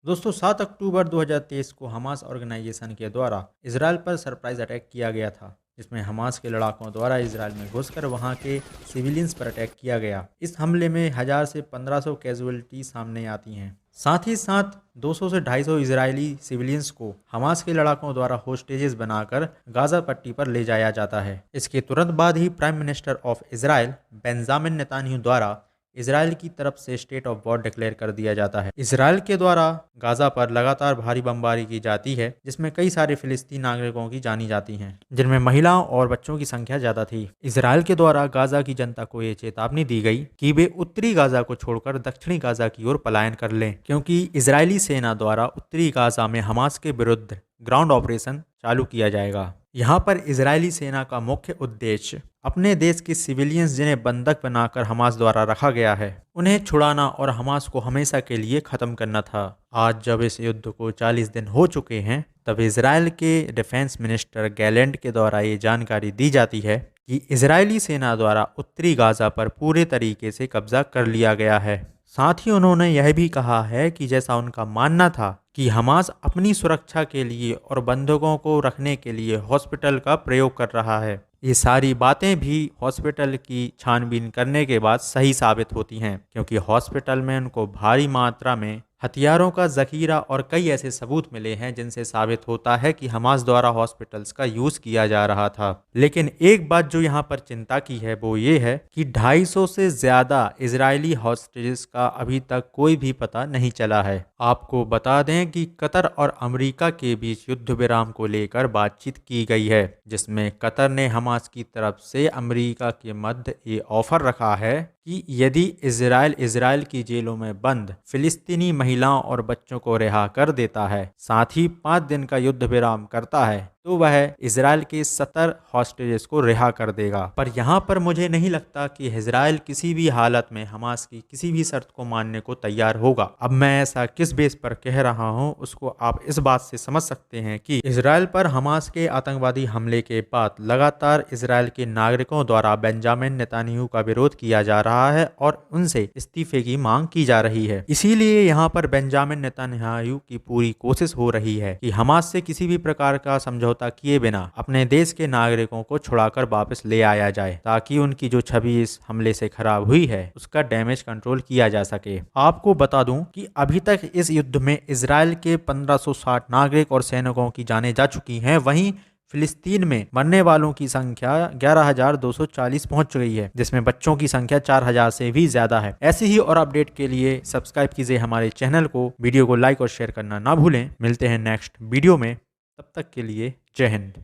दोस्तों 7 अक्टूबर 2023 को Hamas organisation के द्वारा इसराइल पर सरप्राइज अटैक किया गया था, जिसमें हमास के लड़ाकों द्वारा इसराइल में घुसकर वहां के सिविलियंस पर अटैक किया गया। इस हमले में 1000 से 1500 कैजुअलिटी सामने आती हैं। साथ ही साथ 200 से 250 इजरायली सिविलियंस को हमास के लड़ाकों द्वारा होस्टेजेस बनाकर गाजा पट्टी पर ले जाया जाता है। इसके तुरंत बाद ही prime minister of Israel Benjamin Netanyahu द्वारा इसराइल की तरफ से स्टेट ऑफ वॉर डिक्लेयर कर दिया जाता है। इसराइल के द्वारा गाजा पर लगातार भारी बमबारी की जाती है, जिसमें कई सारे फिलिस्तीनी नागरिकों की जानी जाती हैं, जिनमें महिलाओं और बच्चों की संख्या ज्यादा थी। इसराइल के द्वारा गाजा की जनता को ये चेतावनी दी गई कि वे उत्तरी गाजा को छोड़कर दक्षिणी गाजा की ओर पलायन कर लें, क्योंकि इजरायली सेना द्वारा उत्तरी गाजा में हमास के विरुद्ध ग्राउंड ऑपरेशन चालू किया जाएगा। यहाँ पर इजरायली सेना का मुख्य उद्देश्य अपने देश के सिविलियंस जिन्हें बंधक बनाकर हमास द्वारा रखा गया है, उन्हें छुड़ाना और हमास को हमेशा के लिए खत्म करना था। आज जब इस युद्ध को 40 दिन हो चुके हैं, तब इसराइल के डिफेंस मिनिस्टर गैलेंट के द्वारा ये जानकारी दी जाती है कि इजरायली सेना द्वारा उत्तरी गाजा पर पूरे तरीके से कब्जा कर लिया गया है। साथ ही उन्होंने यह भी कहा है कि जैसा उनका मानना था कि हमास अपनी सुरक्षा के लिए और बंधकों को रखने के लिए हॉस्पिटल का प्रयोग कर रहा है, ये सारी बातें भी हॉस्पिटल की छानबीन करने के बाद सही साबित होती हैं, क्योंकि हॉस्पिटल में उनको भारी मात्रा में हथियारों का जखीरा और कई ऐसे सबूत मिले हैं जिनसे साबित होता है कि हमास द्वारा हॉस्पिटल्स का यूज किया जा रहा था। लेकिन एक बात जो यहाँ पर चिंता की है वो ये है कि 250 से ज्यादा इजरायली हॉस्टेजेस का अभी तक कोई भी पता नहीं चला है। आपको बता दें कि कतर और अमेरिका के बीच युद्ध विराम को लेकर बातचीत की गई है, जिसमें कतर ने हमास की तरफ से अमेरिका के मध्य ये ऑफर रखा है कि यदि इजराइल की जेलों में बंद फिलिस्तीनी महिलाओं और बच्चों को रिहा कर देता है, साथ ही 5 दिन का युद्ध विराम करता है, तो वह इजराइल के 70 हॉस्टेजेस को रिहा कर देगा। पर यहाँ पर मुझे नहीं लगता कि इजराइल किसी भी हालत में हमास की किसी भी शर्त को मानने को तैयार होगा। अब मैं ऐसा किस बेस पर कह रहा हूँ उसको आप इस बात से समझ सकते हैं कि इजराइल पर हमास के आतंकवादी हमले के बाद लगातार इजराइल के नागरिकों द्वारा बेंजामिन नेतन्याहू का विरोध किया जा रहा है और उनसे इस्तीफे की मांग की जा रही है। इसीलिए यहाँ पर बेंजामिन नेतन्याहू की पूरी कोशिश हो रही है कि हमास से किसी भी प्रकार का समझौता किए बिना अपने देश के नागरिकों को छुड़ाकर वापस ले आया जाए, ताकि उनकी जो छवि इस हमले से खराब हुई है उसका डैमेज कंट्रोल किया जा सके। आपको बता दूं कि अभी तक इस युद्ध में इजराइल के 1560 नागरिक और सैनिकों की जानें जा चुकी हैं, वहीं फिलिस्तीन में मरने वालों की संख्या 11,240 पहुंच गई है, जिसमें बच्चों की संख्या 4000 से भी ज्यादा है। ऐसे ही और अपडेट के लिए सब्सक्राइब कीजिए हमारे चैनल को, वीडियो को लाइक और शेयर करना ना भूलें। मिलते हैं नेक्स्ट वीडियो में, तब तक के लिए जय हिंद।